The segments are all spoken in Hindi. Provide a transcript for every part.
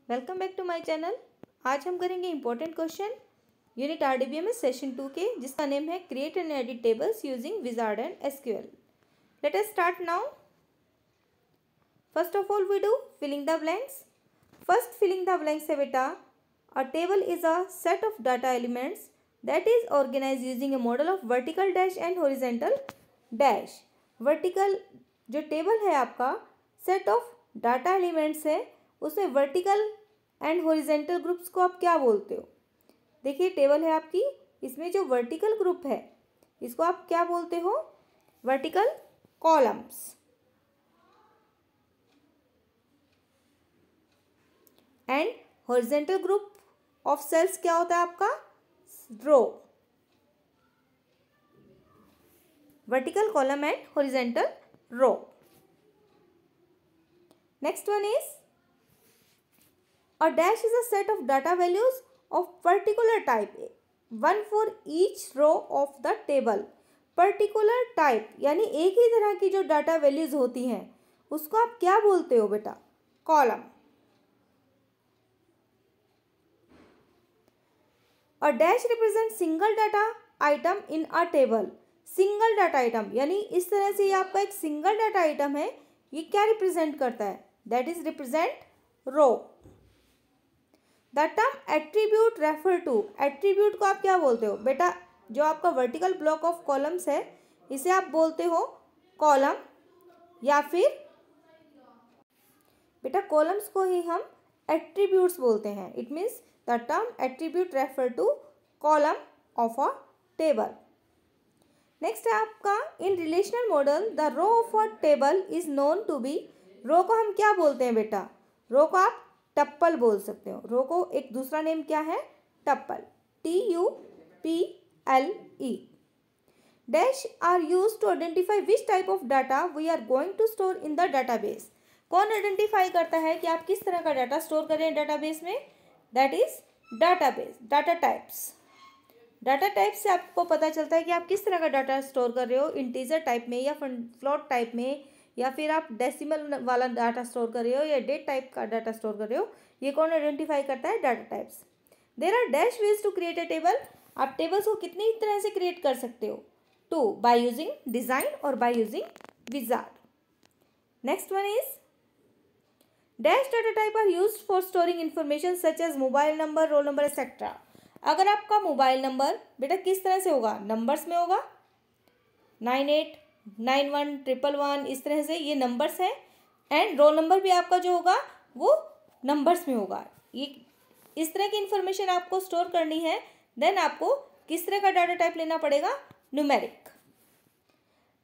Welcome back to my channel. आज हम करेंगे important question unit RDBMS session 2 के, जिसका नेम है create and edit tables using wizard and SQL. Let us start now. First of all we do filling the blanks. First filling the blanks है बेटा, a table is a set of data elements that is organise using a model of vertical dash and horizontal dash. Vertical जो टेबल है आपका सेट ऑफ डाटा एलिमेंट्स है, उसमें वर्टिकल एंड हॉरिजेंटल ग्रुप्स को आप क्या बोलते हो? देखिए टेबल है आपकी, इसमें जो वर्टिकल ग्रुप है इसको आप क्या बोलते हो? Vertical columns. And horizontal group of cells क्या होता है आपका? Row. Vertical column and horizontal row. Next one is a dash is a set of data values of particular type, one for each row of the table. Particular type यानी एक ही तरह की जो डाटा वैल्यूज होती हैं उसको आप क्या बोलते हो बेटा? Column. A dash represents single data item in a table. Single data item यानी इस तरह से ये आपका एक सिंगल डाटा आइटम है, ये क्या रिप्रेजेंट करता है? That is represent row. The term attribute refer to, attribute को आप क्या बोलते हो बेटा? जो आपका वर्टिकल ब्लॉक ऑफ कॉलम्स है इसे आप बोलते हो कॉलम, या फिर बेटा कॉलम्स को ही हम एट्रीब्यूट्स बोलते हैं। It means the term attribute refer to column of a table. Next है आपका in relational model the row of a table is known to be, row को हम क्या बोलते हैं बेटा? रो को आप टप्पल बोल सकते हो। रो को एक दूसरा नेम क्या है? Tuple. TUPLE। Dash are use to identify which type of data we are going to store in the database. कौन आइडेंटिफाई करता है कि आप किस तरह का डाटा स्टोर कर रहे हैं डाटाबेस में? That is database. Data types, data type से आपको पता चलता है कि आप किस तरह का डाटा स्टोर कर रहे हो, इंटीजर टाइप में या फ्लोट टाइप में, या फिर आप डेसिमल वाला डाटा स्टोर कर रहे हो या डेट टाइप का डाटा स्टोर कर रहे हो। ये कौन आइडेंटिफाई करता है? Data types. There are dash ways to create a table. आप टेबल्स को कितनी तरह से क्रिएट कर सकते हो? 2, बाय यूजिंग डिजाइन और by using wizard. Next one is dash data type are used for storing information such as mobile number, roll number etcetera. अगर आपका मोबाइल नंबर बेटा किस तरह से होगा? नंबर्स में होगा, 98911111 इस तरह से ये नंबर्स हैं। एंड रोल नंबर भी आपका जो होगा वो नंबर्स में होगा। ये इस तरह की इंफॉर्मेशन आपको स्टोर करनी है, देन आपको किस तरह का डाटा टाइप लेना पड़ेगा? Numeric.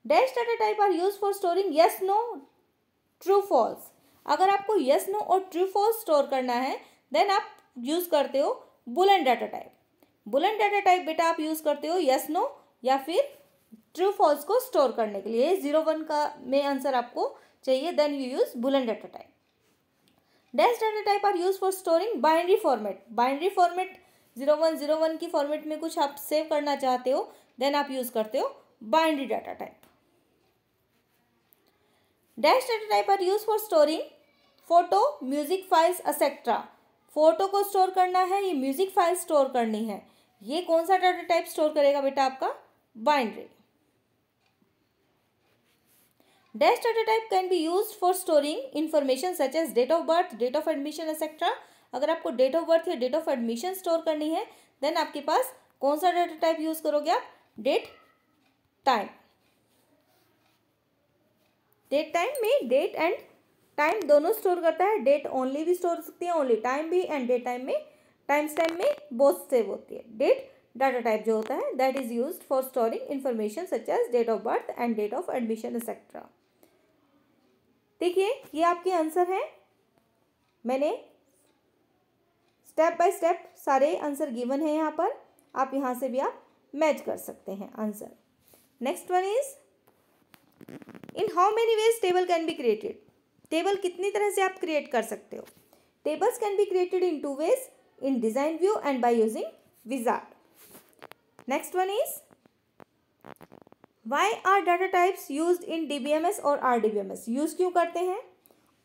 Dash data type are use for storing yes no true false. अगर आपको यस नो और ट्रू फॉल्स स्टोर करना है देन आप यूज करते हो boolean data type. Boolean data type बेटा आप यूज करते हो यस नो या फिर ट्रू फॉल्स को स्टोर करने के लिए। 0-1 का में आंसर आपको चाहिए, then you use boolean data type. Dash data type are use for storing binary format. Binary format 0101 की फॉर्मेट में कुछ आप सेव करना चाहते हो, देन आप यूज करते हो binary data type. Dash data type are use for storing photo, music files etcetera. Photo को स्टोर करना है, ये म्यूजिक फाइल स्टोर करनी है, ये कौन सा डाटा टाइप स्टोर करेगा बेटा? आपका binary. Dash data type can be used for storing information such as date of birth, date of admission etcetera. अगर आपको डेट ऑफ बर्थ या डेट ऑफ एडमिशन स्टोर करनी है देन आपके पास कौन सा डाटा टाइप यूज करोगे आप? Date time. डेट टाइम में डेट एंड टाइम दोनों स्टोर करता है। डेट ओनली भी स्टोर हो सकती है, ओनली टाइम भी, एंड डेट टाइम में टाइम स्टैम्प में बोथ सेव होती है। डेट डाटा टाइप जो होता है that is used for storing information such as date of birth and date of admission etcetera. देखिए ये आपके आंसर हैं, मैंने स्टेप बाय स्टेप सारे आंसर गिवन है यहाँ पर, आप यहाँ से भी आप मैच कर सकते हैं answer. Next one is in how many ways table can be created. Table कितनी तरह से आप क्रिएट कर सकते हो? Tables can be created in 2 ways, in design view and by using wizard. Next one is why are data types used in DBMS और RDBMS। यूज क्यों करते हैं?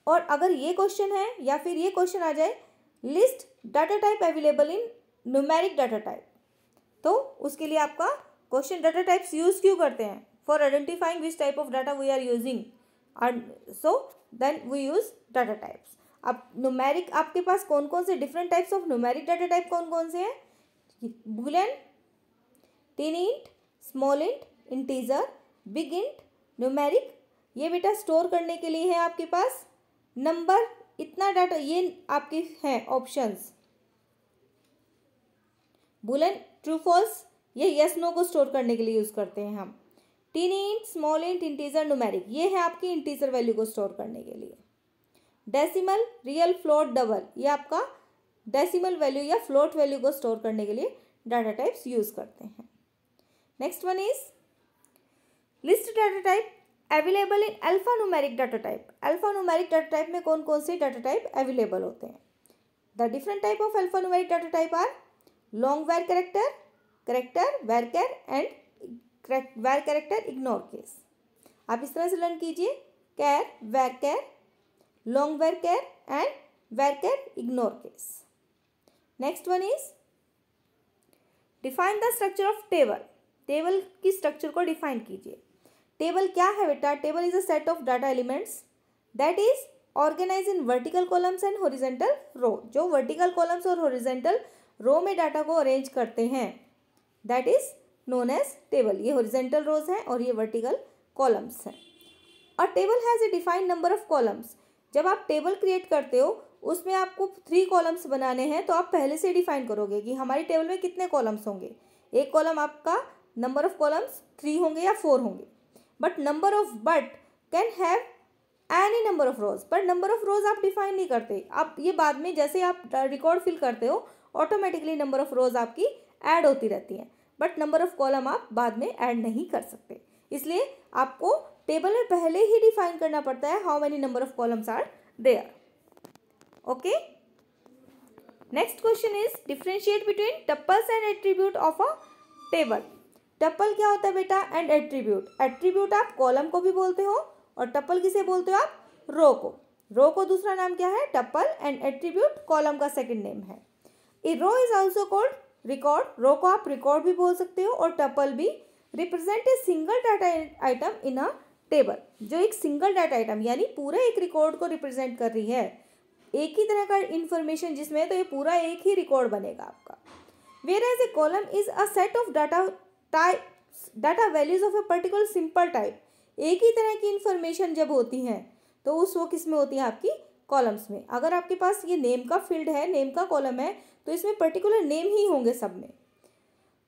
और अगर ये क्वेश्चन है या फिर ये क्वेश्चन आ जाए लिस्ट डाटा टाइप अवेलेबल इन न्यूमेरिक डाटा टाइप। तो उसके लिए आपका क्वेश्चन डाटा टाइप्स यूज क्यों करते हैं? For identifying which type of data we are using, so then we use data types. अब न्यूमेरिक आपके पास कौन कौन से different types of numeric data type कौन कौन से हैं? Boolean, tinyint, smallint, integer, bigint, numeric. ये बेटा स्टोर करने के लिए है आपके पास नंबर, इतना डाटा, ये आपके हैं ऑप्शंस। बूलियन ट्रू फॉल्स, ये यस नो को स्टोर करने के लिए यूज करते हैं हम। Tin int, smallint, integer, numeric, ये है आपकी इंटीजर वैल्यू को स्टोर करने के लिए। डेसिमल, रियल, फ्लोट, डबल, ये आपका डेसिमल वैल्यू या फ्लोट वैल्यू को स्टोर करने के लिए डाटा टाइप्स यूज करते हैं। Next one is list data type available in alphanumeric data type. Alphanumeric data type में कौन कौन से डाटा टाइप अवेलेबल होते हैं? The different type of alphanumeric data type are long var character, character, varchar and var character ignore case. आप इस तरह से लर्न कीजिए, कैर, वैरकर, long varchar and varchar ignore case. Next one is define the structure of table. Table की स्ट्रक्चर को डिफाइन कीजिए। टेबल क्या है बेटा? Table is a set of data elements that is organise in vertical columns and horizontal row. जो वर्टिकल कॉलम्स और हॉरिजॉन्टल रो में डाटा को अरेंज करते हैं, that is known as table. ये हॉरिजॉन्टल रोज हैं और ये वर्टिकल कॉलम्स हैं। A table has a defined number of columns. जब आप टेबल क्रिएट करते हो उसमें आपको 3 कॉलम्स बनाने हैं, तो आप पहले से डिफाइन करोगे कि हमारी टेबल में कितने कॉलम्स होंगे। एक कॉलम आपका नंबर ऑफ कॉलम्स 3 होंगे या 4 होंगे। But can have any number of रोज। पर नंबर ऑफ रोज आप डिफाइन नहीं करते। आप ये बाद में जैसे आप रिकॉर्ड फिल करते हो ऑटोमेटिकली नंबर ऑफ रोज आपकी ऐड होती रहती हैं, बट नंबर ऑफ कॉलम आप बाद में ऐड नहीं कर सकते। इसलिए आपको टेबल में पहले ही डिफाइन करना पड़ता है how many number of columns are there. Okay, next question is differentiate between tuples and attribute of a table. Tuple क्या होता है बेटा? And attribute. एट्रीब्यूट आप कॉलम को भी बोलते हो और टपल किसे बोलते हो आप? रो को। रो को दूसरा नाम क्या है? टपल। एंड एट्रीब्यूट कॉलम का सेकंड नेम है। ए रो इज आल्सो कॉल्ड रिकॉर्ड। रो को आप रिकॉर्ड भी बोल सकते हो और टपल भी। Represent a single data item in a table. जो एक सिंगल डाटा आइटम यानी पूरा एक रिकॉर्ड को रिप्रेजेंट कर रही है, एक ही तरह का इंफॉर्मेशन जिसमें है, तो ये पूरा एक ही रिकॉर्ड बनेगा आपका। Whereas a column is a set of data values of a particular simple type. एक ही तरह की इंफॉर्मेशन जब होती हैं तो उस वो किस में होती है? आपकी कॉलम्स में। अगर आपके पास ये नेम का फील्ड है, नेम का कॉलम है, तो इसमें पर्टिकुलर नेम ही होंगे सब में।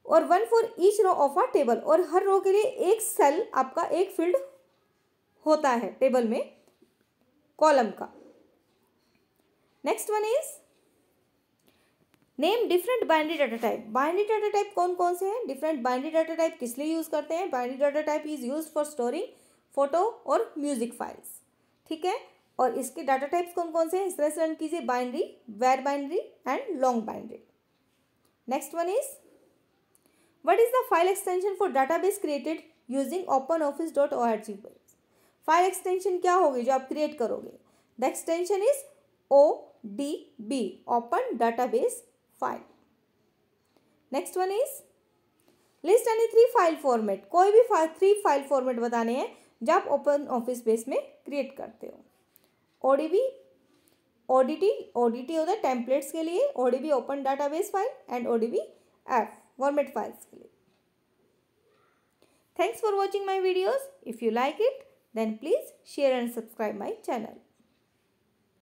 और 1 for each row of a table. और हर रो के लिए एक सेल आपका एक फील्ड होता है टेबल में कॉलम का। Next one is name different binary data type. Binary data type कौन कौन से हैं? डिफरेंट बाइनरी डाटा टाइप किस लिए यूज करते हैं? Binary data type is use for storing photo और म्यूजिक फाइल्स। ठीक है, और इसके डाटा टाइप्स कौन कौन से हैं इस तरह से रन कीजिए, binary, varbinary and long binary. Next one is what is the file extension for database created using openoffice.org। File extension क्या होगी जो आप क्रिएट करोगे? The extension is ODB, open database file. Next one is list any 3 file format. कोई भी 3 फाइल फॉर्मेट बताने हैं जो आप ओपन ऑफिस बेस में क्रिएट करते हो। ODB, ODT होता है टेम्पलेट्स के लिए, ODB open database file and ODB F format files के लिए। Thanks for watching my videos. If you like it then please share and subscribe my channel.